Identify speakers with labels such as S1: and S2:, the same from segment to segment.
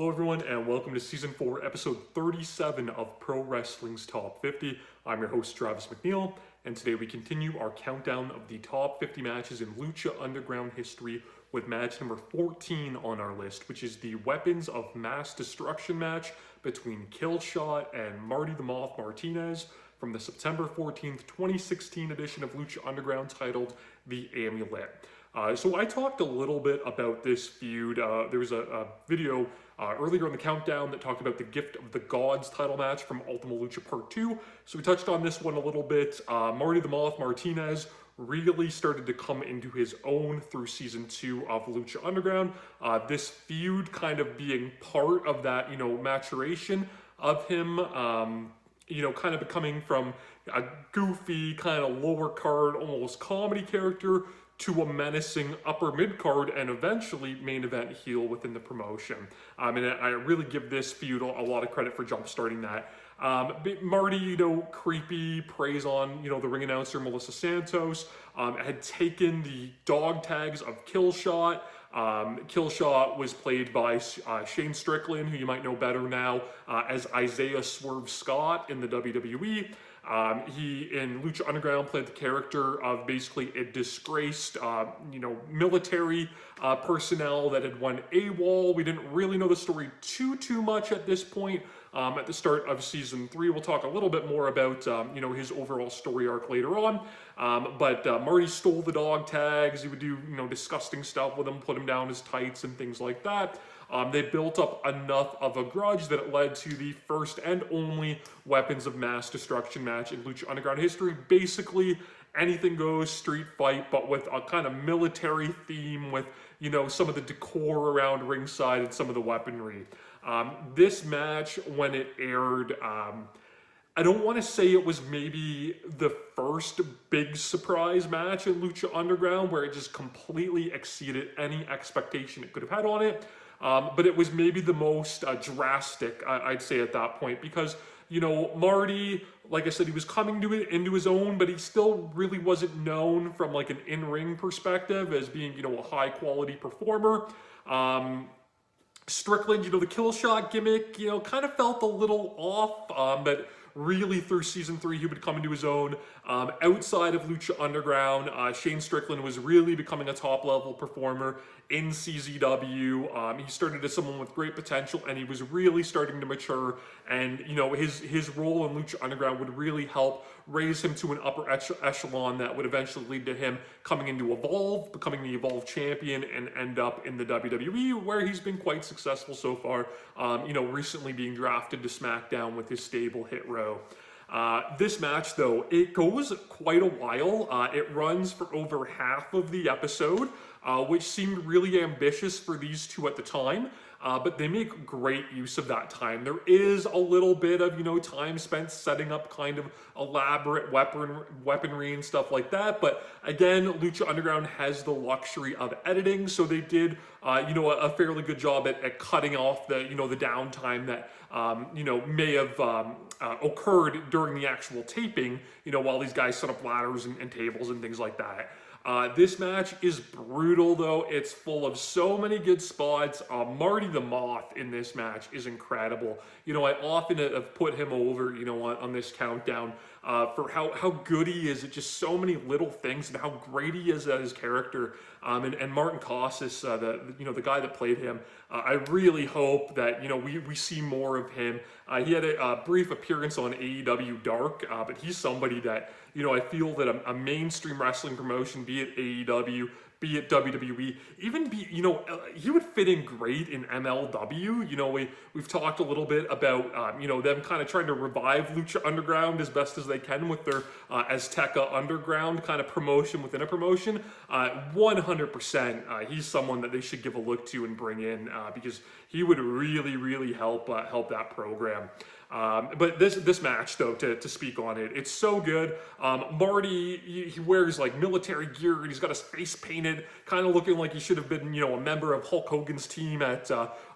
S1: Hello everyone and welcome to Season 4, Episode 37 of Pro Wrestling's Top 50. I'm your host Travis McNeil, and today we continue our countdown of the top 50 matches in Lucha Underground history with match number 14 on our list, which is the Weapons of Mass Destruction match between Killshot and Marty the Moth Martinez from the September 14th, 2016 edition of Lucha Underground titled The Amulet. So I talked a little bit about this feud. There was a video earlier in the countdown that talked about the Gift of the Gods title match from Ultima Lucha Part 2. So we touched on this one a little bit. Marty the Moth Martinez really started to come into his own through Season 2 of Lucha Underground. This feud kind of being part of that, maturation of him, kind of becoming from a goofy, kind of lower card, almost comedy character to a menacing upper mid-card and eventually main event heel within the promotion. And I really give this feud a lot of credit for jump-starting that. Marty, creepy, preys on, the ring announcer Melissa Santos, had taken the dog tags of Killshot. Killshot was played by Shane Strickland, who you might know better now as Isaiah Swerve Scott in the WWE. He, in Lucha Underground, played the character of basically a disgraced, military personnel that had won AWOL. We didn't really know the story too much at this point. At the start of Season 3, we'll talk a little bit more about, his overall story arc later on. But Marty stole the dog tags. He would do, disgusting stuff with them, put him down his tights and things like that. They built up enough of a grudge that it led to the first and only Weapons of Mass Destruction match in Lucha Underground history. Basically, anything goes street fight, but with a kind of military theme with, some of the decor around ringside and some of the weaponry. This match, when it aired, I don't want to say it was maybe the first big surprise match in Lucha Underground where it just completely exceeded any expectation it could have had on it. But it was maybe the most drastic, I'd say, at that point, because, Marty, like I said, he was coming into his own, but he still really wasn't known from like an in-ring perspective as being, a high-quality performer. Strickland, the Killshot gimmick, kind of felt a little off, but really through Season 3 he would come into his own. Outside of Lucha Underground, Shane Strickland was really becoming a top-level performer in CZW. He started as someone with great potential, and he was really starting to mature, and his role in Lucha Underground would really help raise him to an upper echelon that would eventually lead to him coming into Evolve, becoming the Evolve champion, and end up in the WWE, where he's been quite successful so far, recently being drafted to SmackDown with his stable Hit Row. This match, though, it goes quite a while. It runs for over half of the episode, which seemed really ambitious for these two at the time. But they make great use of that time. There is a little bit of, time spent setting up kind of elaborate weaponry and stuff like that. But again, Lucha Underground has the luxury of editing, so they did, a fairly good job at cutting off the, the downtime that, may have occurred during the actual taping, while these guys set up ladders and tables and things like that. This match is brutal, though. It's full of so many good spots. Marty the Moth in this match is incredible. I often have put him over, on this countdown for how good he is at just so many little things and how great he is at his character. And Martin Casas, the guy that played him, I really hope that, we see more of him. He had a brief appearance on AEW Dark, but he's somebody that, I feel that a mainstream wrestling promotion, be it AEW, be it WWE, even he would fit in great in MLW. We've talked a little bit about, them kind of trying to revive Lucha Underground as best as they can with their Azteca Underground kind of promotion within a promotion. 100%, he's someone that they should give a look to and bring in because he would really help that program. But this match, though, to speak on it, it's so good. Marty, he wears like military gear and he's got his face painted, kind of looking like he should have been, a member of Hulk Hogan's team at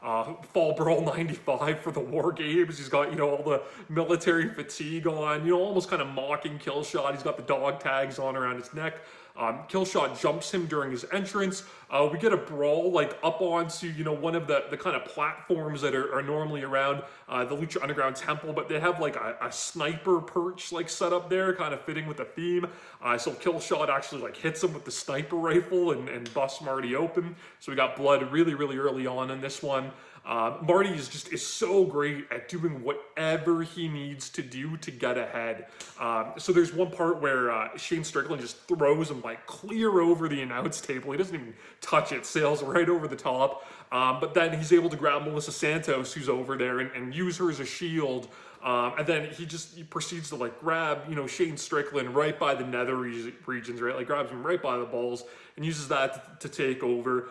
S1: Fall Brawl 95 for the War Games. He's got, all the military fatigue on, almost kind of mocking Killshot. He's got the dog tags on around his neck. Killshot jumps him during his entrance. We get a brawl like up onto, one of the kind of platforms that are normally around the Lucha Underground Temple, but they have like a sniper perch like set up there, kind of fitting with the theme. So Killshot actually like hits him with the sniper rifle and busts Marty open. So we got blood really, really early on in this one. Marty is so great at doing whatever he needs to do to get ahead. So there's one part where Shane Strickland just throws him like clear over the announce table. He doesn't even touch it, sails right over the top. But then he's able to grab Melissa Santos, who's over there, and use her as a shield. And then he proceeds to like grab, Shane Strickland right by the nether regions, right? Like grabs him right by the balls and uses that to take over.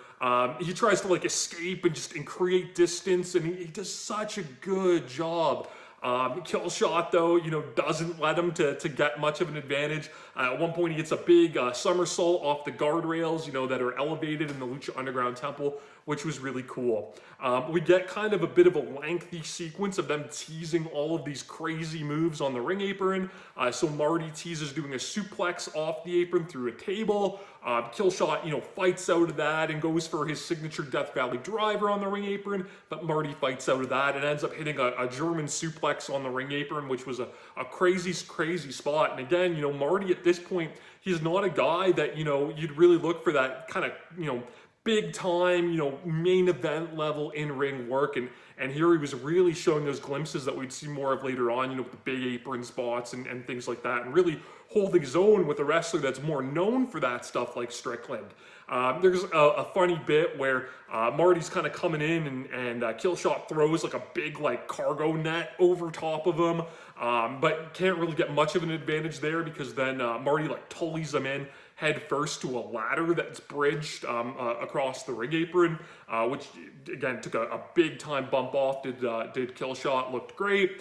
S1: He tries to like escape and create distance, and he does such a good job. Killshot, though, doesn't let him to get much of an advantage. At one point, he gets a big somersault off the guardrails, that are elevated in the Lucha Underground Temple, which was really cool. We get kind of a bit of a lengthy sequence of them teasing all of these crazy moves on the ring apron. So Marty teases doing a suplex off the apron through a table. Killshot, fights out of that and goes for his signature Death Valley driver on the ring apron, but Marty fights out of that and ends up hitting a German suplex on the ring apron, which was a crazy, crazy spot. And again, Marty at this point, he's not a guy that, you'd really look for that kind of, big time, main event level in-ring work. And here he was really showing those glimpses that we'd see more of later on, with the big apron spots and things like that, and really holding his own with a wrestler that's more known for that stuff like Strickland. There's a funny bit where Marty's kind of coming in and Killshot throws like a big like cargo net over top of him, but can't really get much of an advantage there because then Marty like tullies him in head first to a ladder that's bridged across the ring apron, which again took a big time bump off. Did Killshot, looked great.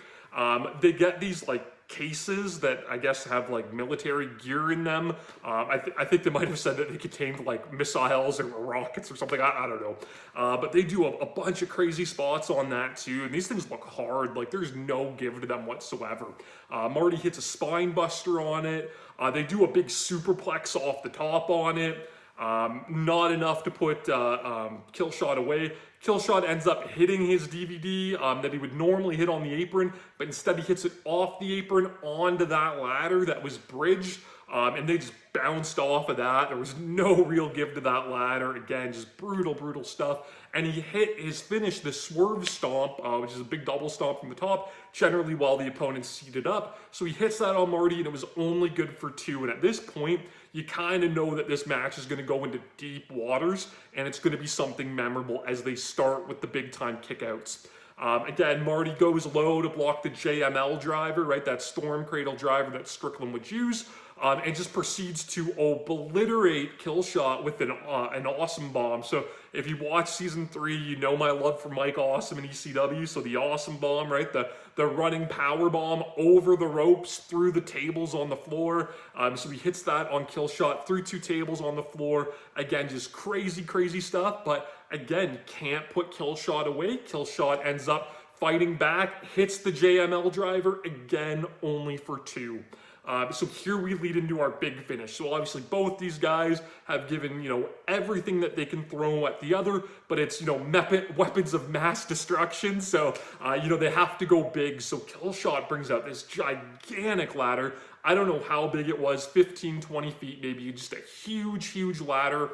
S1: They get these like cases that I guess have like military gear in them. I think they might have said that they contained like missiles or rockets or something. I don't know. But they do a bunch of crazy spots on that too. And these things look hard. Like there's no give to them whatsoever. Marty hits a spine buster on it. They do a big superplex off the top on it. Not enough to put Killshot away. Killshot ends up hitting his DVD that he would normally hit on the apron, but instead he hits it off the apron onto that ladder that was bridged, and they just bounced off of that. There was no real give to that ladder. Again, just brutal, brutal stuff. And he hit his finish, the swerve stomp, which is a big double stomp from the top, generally while the opponent's seated up. So he hits that on Marty, and it was only good for 2. And at this point, you kind of know that this match is going to go into deep waters, and it's going to be something memorable as they start with the big-time kickouts. Again, Marty goes low to block the JML driver, right? That Storm Cradle driver that Strickland would use, and just proceeds to obliterate Killshot with an Awesome Bomb. So if you watch Season 3, you know my love for Mike Awesome in ECW, so the Awesome Bomb, right? The running power bomb over the ropes, through the tables on the floor. So he hits that on Killshot, through 2 tables on the floor. Again, just crazy, crazy stuff, but again, can't put Killshot away. Killshot ends up fighting back, hits the JML driver, again, only for 2. So here we lead into our big finish. So obviously both these guys have given, everything that they can throw at the other, but it's, weapons of mass destruction. So, they have to go big. So Killshot brings out this gigantic ladder. I don't know how big it was, 15, 20 feet maybe, just a huge, huge ladder.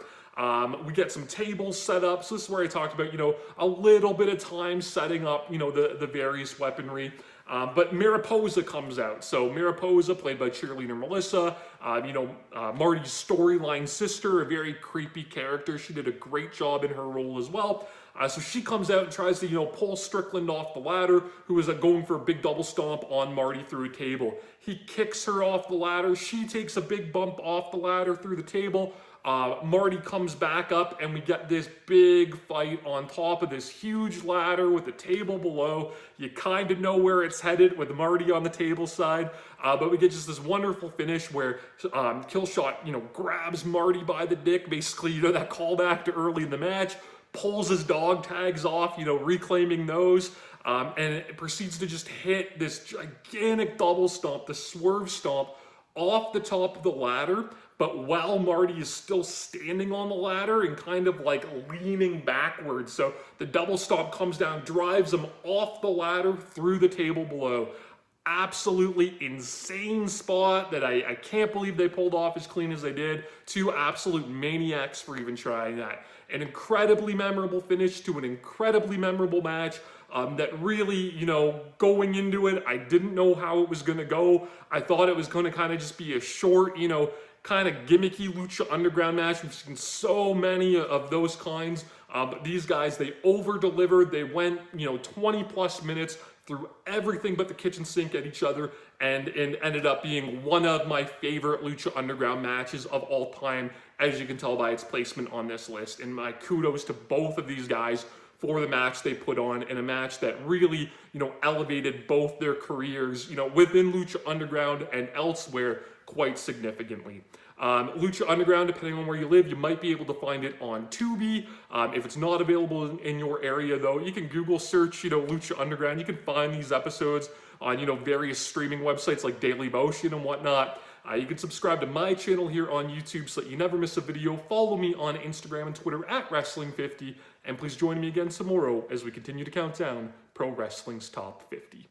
S1: We get some tables set up. So this is where I talked about, a little bit of time setting up, the various weaponry. But Mariposa comes out. So Mariposa, played by cheerleader Melissa, Marty's storyline sister, a very creepy character. She did a great job in her role as well. So she comes out and tries to, pull Strickland off the ladder, who is going for a big double stomp on Marty through a table. He kicks her off the ladder. She takes a big bump off the ladder through the table. Marty comes back up and we get this big fight on top of this huge ladder with a table below. You kind of know where it's headed with Marty on the table side, but we get just this wonderful finish where Killshot, grabs Marty by the dick, basically, that callback to early in the match, pulls his dog tags off, reclaiming those, and it proceeds to just hit this gigantic double stomp, the swerve stomp, off the top of the ladder, but while Marty is still standing on the ladder and kind of like leaning backwards. So the double stomp comes down, drives him off the ladder through the table below. Absolutely insane spot that I can't believe they pulled off as clean as they did. Two absolute maniacs for even trying that. An incredibly memorable finish to an incredibly memorable match. That really, going into it, I didn't know how it was going to go. I thought it was going to kind of just be a short, kind of gimmicky Lucha Underground match. We've seen so many of those kinds. But these guys, they over-delivered. They went, 20 plus minutes through everything but the kitchen sink at each other, and ended up being one of my favorite Lucha Underground matches of all time, as you can tell by its placement on this list. And my kudos to both of these guys for the match they put on, in a match that really, elevated both their careers, within Lucha Underground and elsewhere quite significantly. Lucha Underground, depending on where you live, you might be able to find it on Tubi. If it's not available in your area, though, you can Google search, Lucha Underground. You can find these episodes on, various streaming websites like Dailymotion and whatnot. You can subscribe to my channel here on YouTube so that you never miss a video. Follow me on Instagram and Twitter at Wrestling50. And please join me again tomorrow as we continue to count down Pro Wrestling's Top 50.